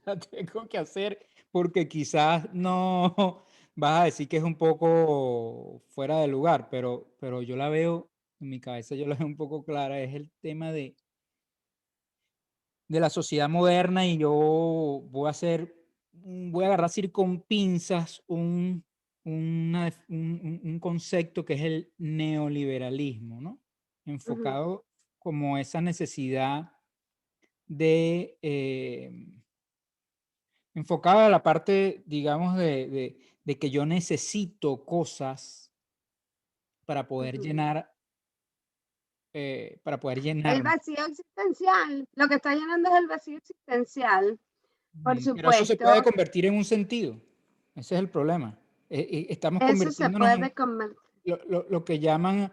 La tengo que hacer porque quizás no vas a decir que es un poco fuera de lugar, pero yo la veo en mi cabeza, yo la veo un poco clara. Es el tema de la sociedad moderna y yo voy a agarrar así con pinzas un concepto que es el neoliberalismo, ¿no? ujú, Enfocado como esa necesidad de, enfocado a la parte, digamos, de que yo necesito cosas para poder ujú. llenar, para poder El llenarme. vacío existencial, lo que está llenando es el vacío existencial, por Pero eso se puede supuesto, convertir en un sentido. Ese es el problema. Estamos eso se convirtiéndonos en puede convertir. lo que llaman,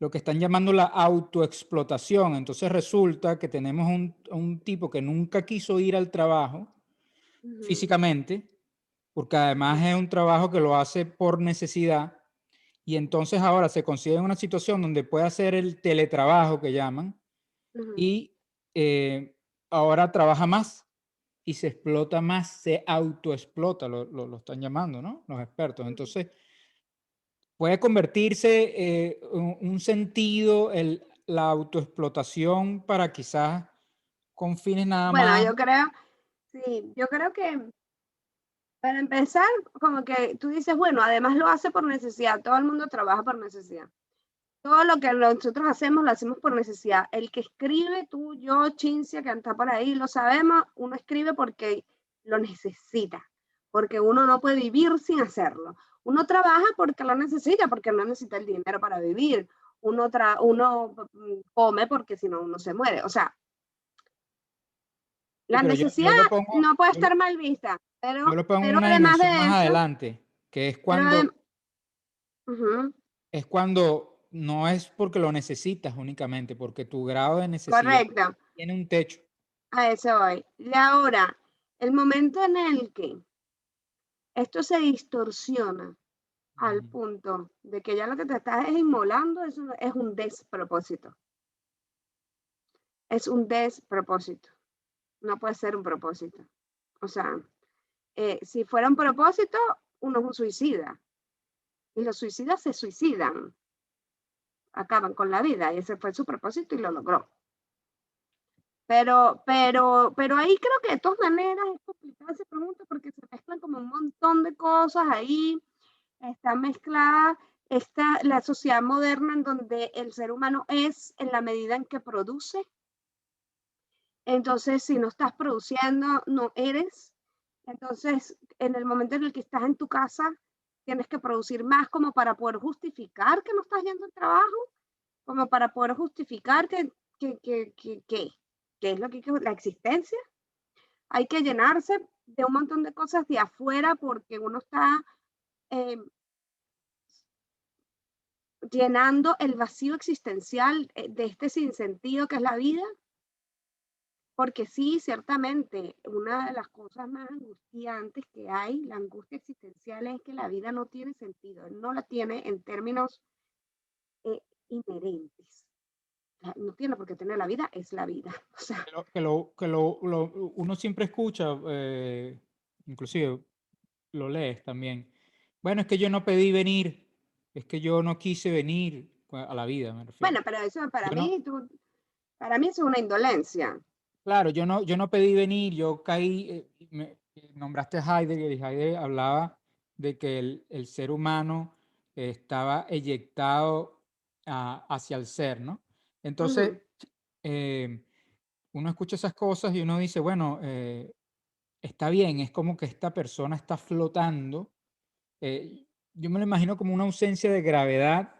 lo que están llamando la autoexplotación. Entonces resulta que tenemos un tipo que nunca quiso ir al trabajo Ujú, físicamente, porque además es un trabajo que lo hace por necesidad, y entonces ahora se consigue en una situación donde puede hacer el teletrabajo que llaman, ujú. y ahora trabaja más y se explota más, se autoexplota, lo están llamando, ¿no? Los expertos. Ujú. Entonces, puede convertirse un sentido, la autoexplotación para quizás con fines nada Bueno, más. yo creo, sí, yo creo que para empezar, como que tú dices, bueno, además lo hace por necesidad, todo el mundo trabaja por necesidad. Todo lo que nosotros hacemos lo hacemos por necesidad. El que escribe, tú, yo, Cincia, que está por ahí, lo sabemos, uno escribe porque lo necesita, porque uno no puede vivir sin hacerlo. Uno trabaja porque lo necesita, porque no necesita el dinero para vivir. Uno come porque si no uno se muere. O sea, Sí, la pero necesidad no puede estar mal vista, yo lo pongo en pero una además dimensión de más eso, adelante, que es pero cuando Ujú, es cuando no es porque lo necesitas únicamente, porque tu grado de necesidad correcto, tiene un techo. a eso voy. Y ahora, el momento en el que esto se distorsiona al Ujú. punto de que ya lo que te estás es inmolando, eso es un despropósito. Es un despropósito. No puede ser un propósito. O sea, si fuera un propósito, uno es un suicida. Y los suicidas se suicidan, acaban con la vida. Y ese fue su propósito y lo logró. Pero ahí creo que de todas maneras es complicada esa pregunta porque se mezclan como un montón de cosas ahí. Está mezclada la sociedad moderna en donde el ser humano es en la medida en que produce. Entonces, si no estás produciendo, no eres. Entonces, en el momento en el que estás en tu casa, tienes que producir más como para poder justificar que no estás yendo al trabajo, como para poder justificar que es lo que la existencia. Hay que llenarse de un montón de cosas de afuera porque uno está eh, llenando el vacío existencial de este sinsentido que es la vida. Porque sí, ciertamente, una de las cosas más angustiantes que hay, la angustia existencial, es que la vida no tiene sentido, no la tiene en términos inherentes. No tiene por qué tener la vida, es la vida. O sea, Uno siempre escucha, inclusive lo lees también. Bueno, es que yo no pedí venir, es que yo no quise venir a la vida, me refiero. bueno, pero eso para Yo no, mí, para mí eso es una indolencia. claro, yo no pedí venir, yo caí, nombraste a Heidegger y Heidegger hablaba de que el ser humano estaba eyectado hacia el ser, ¿no? Entonces, Ujú, eh, uno escucha esas cosas y uno dice, bueno, está bien, es como que esta persona está flotando. Yo me lo imagino como una ausencia de gravedad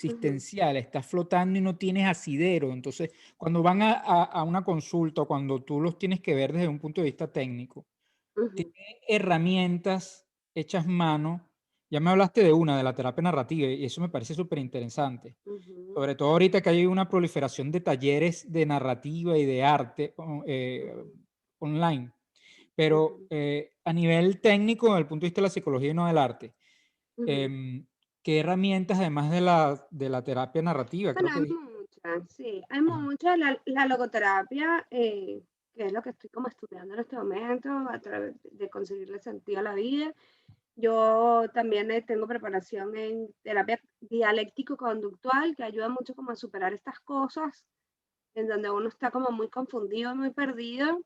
ujú, existencial, está flotando y no tienes asidero. Entonces, cuando van a una consulta o cuando tú los tienes que ver desde un punto de vista técnico, ujú, tienen herramientas hechas mano. Ya me hablaste de una, de la terapia narrativa, y eso me parece súper interesante. ujú, Sobre todo ahorita que hay una proliferación de talleres de narrativa y de arte online. Pero ujú, a nivel técnico, desde el punto de vista de la psicología y no del arte, ujú. em, ¿qué herramientas, además de la terapia narrativa, Bueno, creo que hay dijiste? muchas, sí, hay Ajá. muchas. La logoterapia, que es lo que estoy como estudiando en este momento, a través de conseguirle sentido a la vida. Yo también tengo preparación en terapia dialéctico-conductual, que ayuda mucho como a superar estas cosas, en donde uno está como muy confundido, muy perdido.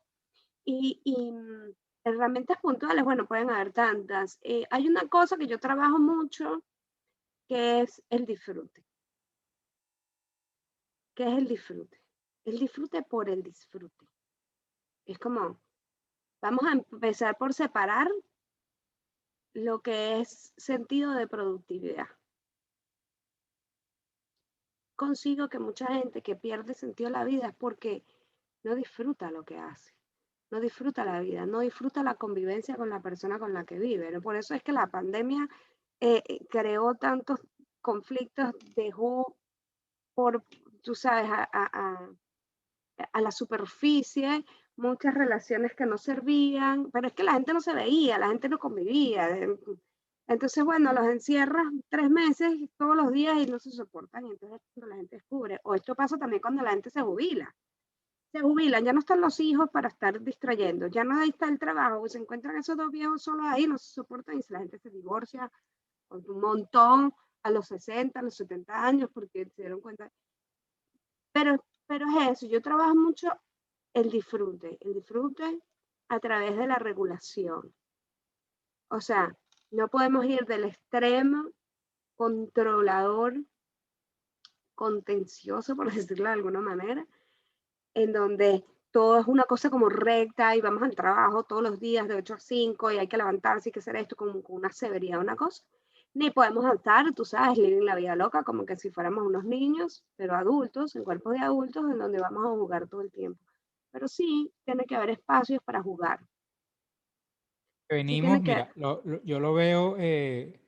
Herramientas puntuales, bueno, pueden haber tantas. Hay una cosa que yo trabajo mucho, que es el disfrute. ¿Qué es el disfrute? El disfrute por el disfrute. Es como, vamos a empezar por separar lo que es sentido de productividad. Consigo que mucha gente que pierde sentido a la vida es porque no disfruta lo que hace, no disfruta la vida, no disfruta la convivencia con la persona con la que vive, ¿no? Por eso es que la pandemia creó tantos conflictos, dejó por, tú sabes, a la superficie muchas relaciones que no servían, pero es que la gente no se veía, la gente no convivía. Entonces, bueno, los encierras 3 meses todos los días y no se soportan. Y entonces cuando la gente descubre, o esto pasa también cuando la gente se jubila. Se jubilan, ya no están los hijos para estar distrayendo, ya no ahí está el trabajo, pues se encuentran esos dos viejos solos ahí, no se soportan y la gente se divorcia con un montón a los 60, a los 70 años, porque se dieron cuenta. Pero es eso, yo trabajo mucho el disfrute a través de la regulación. O sea, no podemos ir del extremo controlador, contencioso, por decirlo de alguna manera, en donde todo es una cosa como recta y vamos al trabajo todos los días de 8 a 5 y hay que levantarse y que hacer esto con una severidad, una cosa. Ni podemos estar, tú sabes, living la vida loca como que si fuéramos unos niños, pero adultos, en cuerpos de adultos, en donde vamos a jugar todo el tiempo. Pero sí, tiene que haber espacios para jugar. Sí Venimos, tiene que, mira, yo lo veo, eh,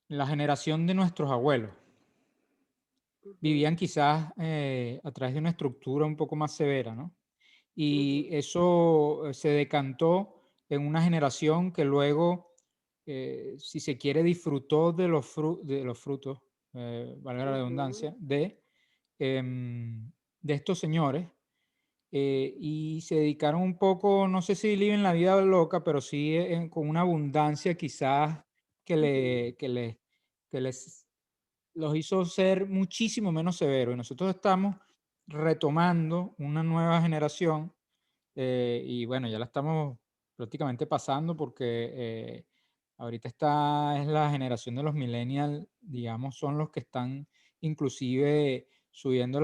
la generación de nuestros abuelos Ujú, vivían quizás a través de una estructura un poco más severa, ¿no? Y ujú, eso se decantó en una generación que luego, si se quiere, disfrutó de los frutos, valga la ujú. redundancia, de estos señores y se dedicaron un poco, no sé si viven la vida loca, pero sí con una abundancia quizás que, Ujú. que les los hizo ser muchísimo menos severos. Y nosotros estamos retomando una nueva generación y bueno, ya la estamos prácticamente pasando porque ahorita es la generación de los millennials, digamos, son los que están inclusive subiendo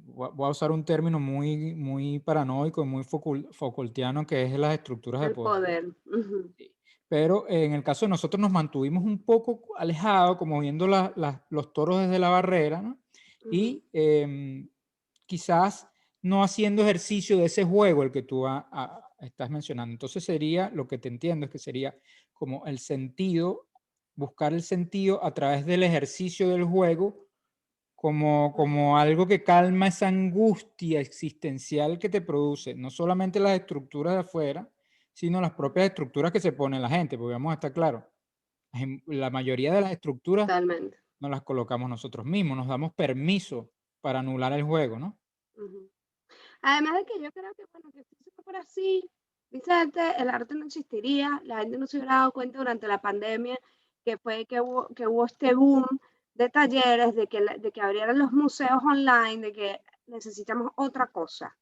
voy a usar un término muy paranoico y muy Foucaultiano, que es las estructuras de El poder. poder. Ujú, Sí. Pero en el caso de nosotros nos mantuvimos un poco alejados, como viendo los toros desde la barrera, ¿no? ujú. Y quizás no haciendo ejercicio de ese juego el que tú estás mencionando. Entonces sería, lo que te entiendo es que sería como el sentido, buscar el sentido a través del ejercicio del juego como algo que calma esa angustia existencial que te produce, no solamente las estructuras de afuera, sino las propias estructuras que se pone la gente, porque vamos a estar claros, la mayoría de las estructuras Totalmente. nos las colocamos nosotros mismos, nos damos permiso para anular el juego, ¿no? Ujú. Además de que yo creo que, bueno, que si eso fuera así, Vicente, el arte no existiría, la gente no se hubiera dado cuenta durante la pandemia que fue que hubo este boom de talleres, de que abrieran los museos online, de que necesitamos otra cosa.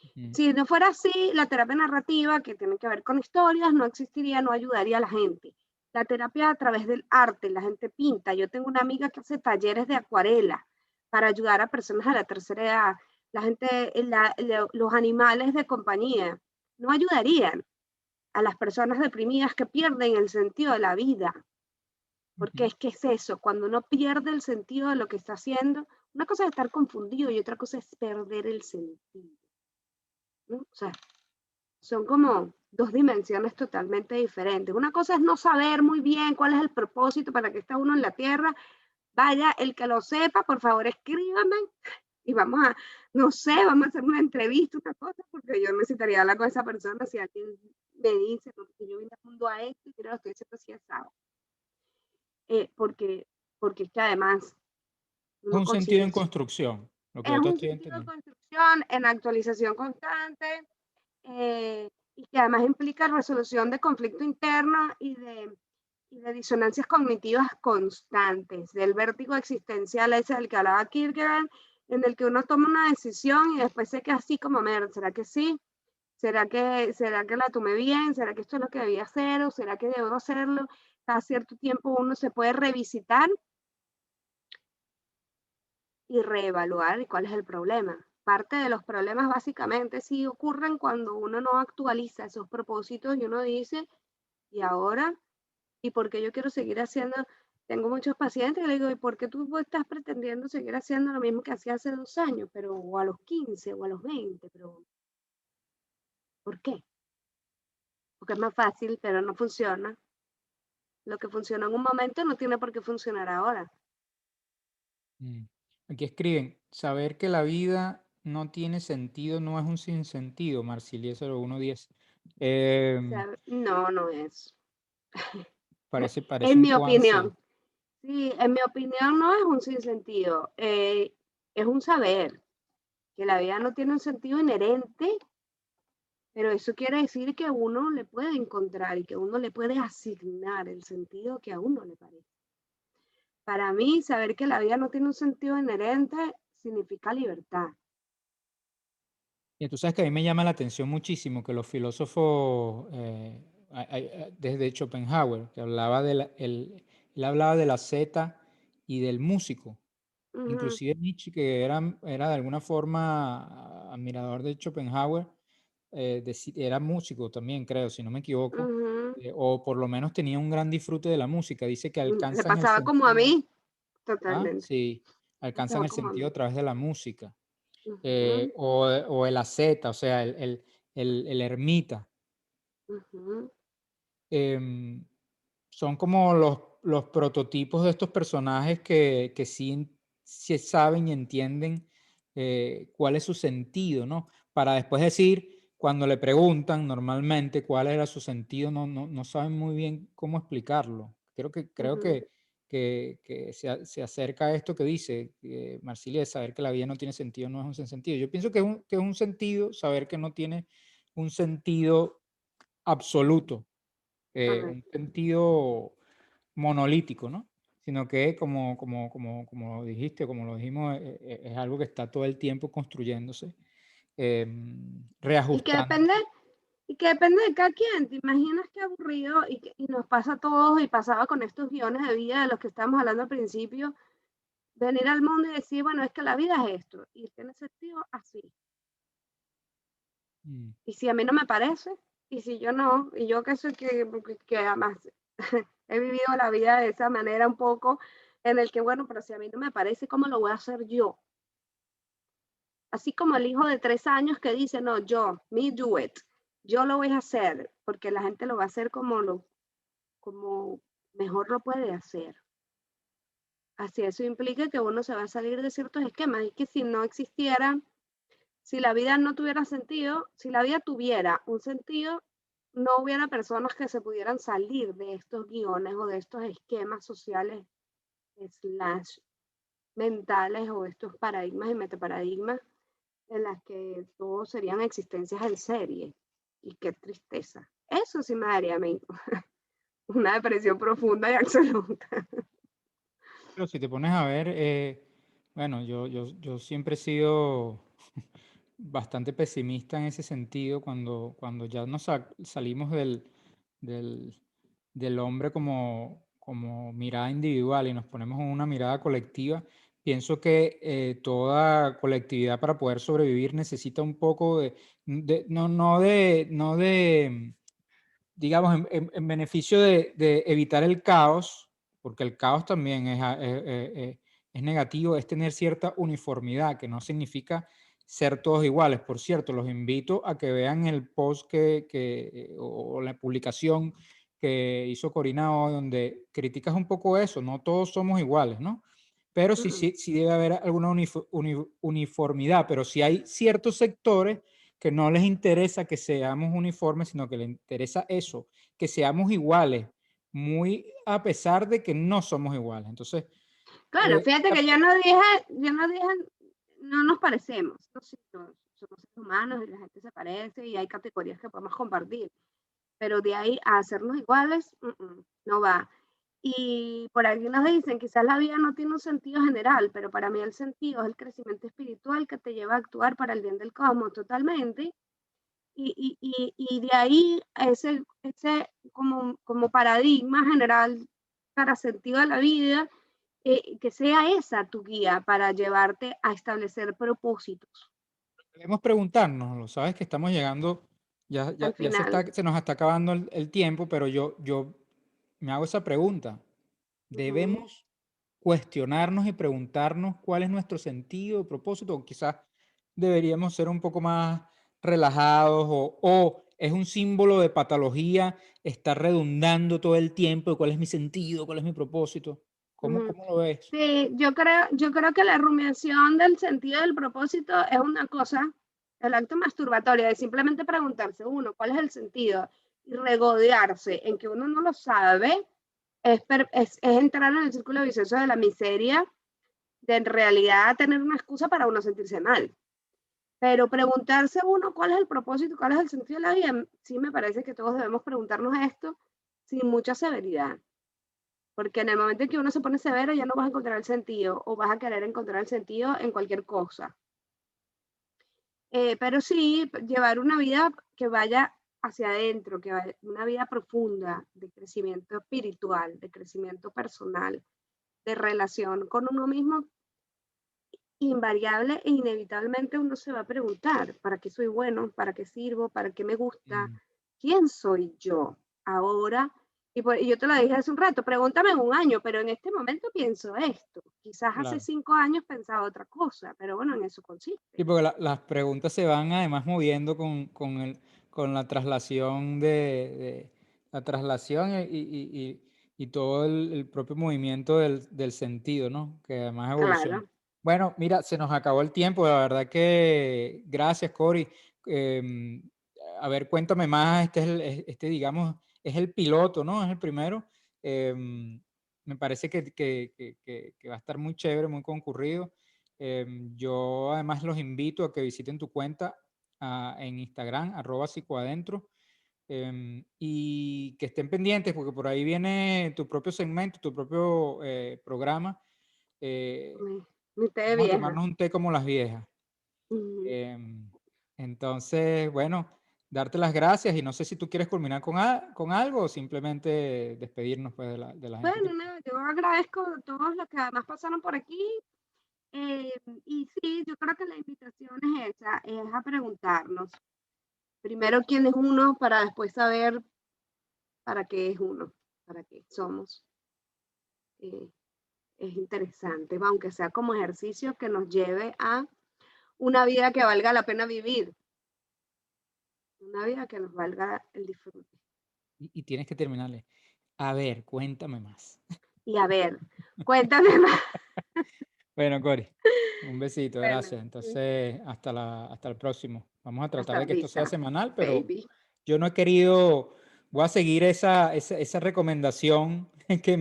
Ujú, Si no fuera así, la terapia narrativa, que tiene que ver con historias, no existiría, no ayudaría a la gente. La terapia a través del arte, la gente pinta. Yo tengo una amiga que hace talleres de acuarela para ayudar a personas a la tercera edad. La gente, los animales de compañía, no ayudarían a las personas deprimidas que pierden el sentido de la vida. Porque ujú. es que es eso, cuando uno pierde el sentido de lo que está haciendo, una cosa es estar confundido y otra cosa es perder el sentido, ¿no? O sea, son como dos dimensiones totalmente diferentes. Una cosa es no saber muy bien cuál es el propósito para que está uno en la tierra. Vaya, el que lo sepa, por favor, escríbame y vamos a, no sé, vamos a hacer una entrevista, una cosa, porque yo necesitaría hablar con esa persona si alguien me dice, porque yo vine al mundo a esto y creo que estoy haciendo así asado. Porque, porque es que además Es uno un sentido consigue, en construcción, lo que es yo te un estoy sentido de entendiendo. construcción en actualización constante, y que además implica resolución de conflicto interno y de disonancias cognitivas constantes, del vértigo existencial ese del que hablaba Kierkegaard, en el que uno toma una decisión y después se queda así como, ¿será que sí? ¿Será que la tomé bien? ¿Será que esto es lo que debía hacer? ¿O será que debo hacerlo? Cada cierto tiempo uno se puede revisitar y reevaluar cuál es el problema. Parte de los problemas básicamente sí ocurren cuando uno no actualiza esos propósitos y uno dice, ¿y ahora? ¿Y por qué yo quiero seguir haciendo? Tengo muchos pacientes que le digo, ¿y por qué tú estás pretendiendo seguir haciendo lo mismo que hacía hace 2 años, pero o a los 15 o a los 20? Pero ¿por qué? Porque es más fácil, pero no funciona. Lo que funcionó en un momento no tiene por qué funcionar ahora. Mm. Aquí escriben, saber que la vida no tiene sentido no es un sinsentido, Marsilio 0110. O Em, sea, no, no es. parece En un mi tuance. opinión. Sí, en mi opinión no es un sinsentido, es un saber que la vida no tiene un sentido inherente, pero eso quiere decir que uno le puede encontrar y que uno le puede asignar el sentido que a uno le parece. Para mí, saber que la vida no tiene un sentido inherente significa libertad. Y tú sabes que a mí me llama la atención muchísimo que los filósofos, desde Schopenhauer, que hablaba él hablaba de la zeta y del músico. Ujú, Inclusive Nietzsche, que era de alguna forma admirador de Schopenhauer, era músico también, creo, si no me equivoco, ujú. o por lo menos tenía un gran disfrute de la música. Dice que Le alcanzan el pasaba como a sentido, mí, totalmente. sí, Le alcanzan pasaba el como a sentido mí. a través de la música. Ujú, O el asceta, o sea, el ermita. ujú. Em, son como los prototipos de estos personajes que sí saben y entienden cuál es su sentido, ¿no? Para después decir, cuando le preguntan normalmente cuál era su sentido, no saben muy bien cómo explicarlo. Creo Ujú, que se acerca a esto que dice Marsilia, de saber que la vida no tiene sentido, no es un sentido. Yo pienso que es un sentido saber que no tiene un sentido absoluto, un correcto. sentido monolítico, ¿no? Sino que como dijiste, como lo dijimos, es algo que está todo el tiempo construyéndose, Y que reajustando. depende, y que depende de cada quien. ¿Te imaginas qué aburrido? Y nos pasa a todos y pasaba con estos guiones de vida de los que estábamos hablando al principio, venir al mundo y decir, bueno, es que la vida es esto y tiene sentido así. Mm, Y si a mí no me parece, y si yo no, y yo que soy que además he vivido la vida de esa manera un poco, en el que, bueno, pero si a mí no me parece, ¿cómo lo voy a hacer yo? Así como el hijo de 3 años que dice, no, yo, me do it, yo lo voy a hacer, porque la gente lo va a hacer como mejor lo puede hacer. Así eso implica que uno se va a salir de ciertos esquemas y que si no existiera, si la vida no tuviera sentido, si la vida tuviera un sentido, no hubiera personas que se pudieran salir de estos guiones o de estos esquemas sociales slash mentales o estos paradigmas y metaparadigmas en las que todos serían existencias en serie. Y qué tristeza. Eso sí me daría a mí una depresión profunda y absoluta. pero si te pones a ver, bueno, yo siempre he sido bastante pesimista en ese sentido cuando ya salimos del, del hombre como mirada individual y nos ponemos en una mirada colectiva. Pienso que toda colectividad para poder sobrevivir necesita un poco no de, digamos, en beneficio de evitar el caos, porque el caos también es negativo, es tener cierta uniformidad, que no significa ser todos iguales. Por cierto, los invito a que vean el post o la publicación que hizo Corina hoy, donde criticas un poco eso, no todos somos iguales, ¿no? Pero sí debe haber alguna uniformidad, pero si hay ciertos sectores que no les interesa que seamos uniformes, sino que les interesa eso, que seamos iguales, muy a pesar de que no somos iguales. Entonces, Claro, fíjate que yo no dije, no nos parecemos, ¿no? Sí, somos seres humanos y la gente se parece y hay categorías que podemos compartir, pero de ahí a hacernos iguales, no va. Y por aquí nos dicen, quizás la vida no tiene un sentido general, pero para mí el sentido es el crecimiento espiritual que te lleva a actuar para el bien del cosmos totalmente. Y de ahí a ese como paradigma general para sentido de la vida, que sea esa tu guía para llevarte a establecer propósitos debemos preguntarnos, sabes que estamos llegando, al ya final. se nos está acabando el tiempo, pero yo me hago esa pregunta. Ujú. Debemos cuestionarnos y preguntarnos cuál es nuestro sentido, propósito, o quizás deberíamos ser un poco más relajados o es un símbolo de patología estar redundando todo el tiempo de cuál es mi sentido, cuál es mi propósito. Ujú. ¿Cómo lo ves? Sí, yo creo que la rumiación del sentido del propósito es una cosa, el acto masturbatorio, de simplemente preguntarse uno cuál es el sentido y regodearse en que uno no lo sabe, es entrar en el círculo vicioso de la miseria, de en realidad tener una excusa para uno sentirse mal. Pero preguntarse uno cuál es el propósito, cuál es el sentido de la vida, sí me parece que todos debemos preguntarnos esto sin mucha severidad. Porque en el momento en que uno se pone severo ya no vas a encontrar el sentido o vas a querer encontrar el sentido en cualquier cosa. Pero sí, llevar una vida que vaya hacia adentro, que vaya, una vida profunda de crecimiento espiritual, de crecimiento personal, de relación con uno mismo, invariable e inevitablemente uno se va a preguntar, ¿para qué soy bueno? ¿Para qué sirvo? ¿Para qué me gusta? Mm, ¿Quién soy yo ahora? Y yo te lo dije hace un rato, pregúntame en un año, pero en este momento pienso esto. Quizás hace claro. 5 años pensaba otra cosa, pero bueno, en eso consiste. Sí, porque las preguntas se van además moviendo con la traslación la traslación y todo el propio movimiento del sentido, ¿no? Que además evoluciona. Claro, Bueno, mira, se nos acabó el tiempo, la verdad que gracias, Cori. Em, a ver, cuéntame más, digamos, es el piloto, ¿no? Es el primero. Me parece que va a estar muy chévere, muy concurrido. Yo además los invito a que visiten tu cuenta en Instagram, @psicoadentro, y que estén pendientes porque por ahí viene tu propio segmento, tu propio programa. eh, mi, mi té de Vamos a vieja. tomarnos un té como las viejas. Ujú. Em, entonces, bueno, darte las gracias y no sé si tú quieres culminar con algo o simplemente despedirnos pues, de la gente que... Bueno, nada, yo agradezco a todos los que además pasaron por aquí. eh, y sí, yo creo que la invitación es esa, es a preguntarnos primero quién es uno para después saber para qué es uno, para qué somos. Eh, es interesante, aunque sea como ejercicio que nos lleve a una vida que valga la pena vivir, una vida que nos valga el disfrute. Y tienes que terminarle. A ver, cuéntame más. Y a ver, cuéntame más. Bueno, Cori, un besito, Bueno, gracias. Entonces, hasta el próximo. Vamos a hasta tratar la de que esto sea vista, semanal, pero baby. yo no he querido, voy a seguir esa recomendación que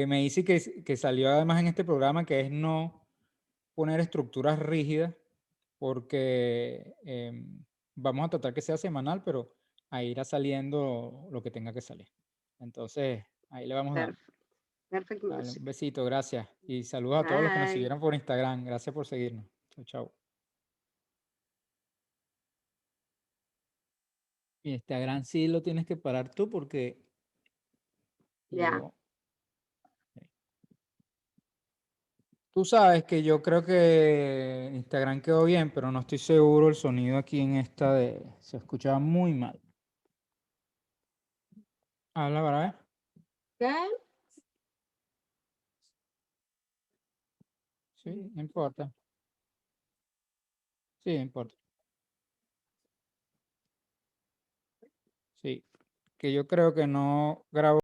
me hice y que salió además en este programa, que es no poner estructuras rígidas, porque vamos a tratar que sea semanal, pero ahí irá saliendo lo que tenga que salir. Entonces, ahí le vamos dando. Perfect, perfect Dale, un music. besito, gracias. Y saludos a todos los que nos Bye. siguieron por Instagram. Gracias por seguirnos. Chao, chao. Y Instagram sí lo tienes que parar tú porque Ya. yo... Tú sabes que yo creo que Instagram quedó bien, pero no estoy seguro el sonido aquí en esta de... Se escuchaba muy mal. Habla para ver. ¿Qué? Sí, no importa. Sí, no importa. Sí. Que yo creo que no grabo.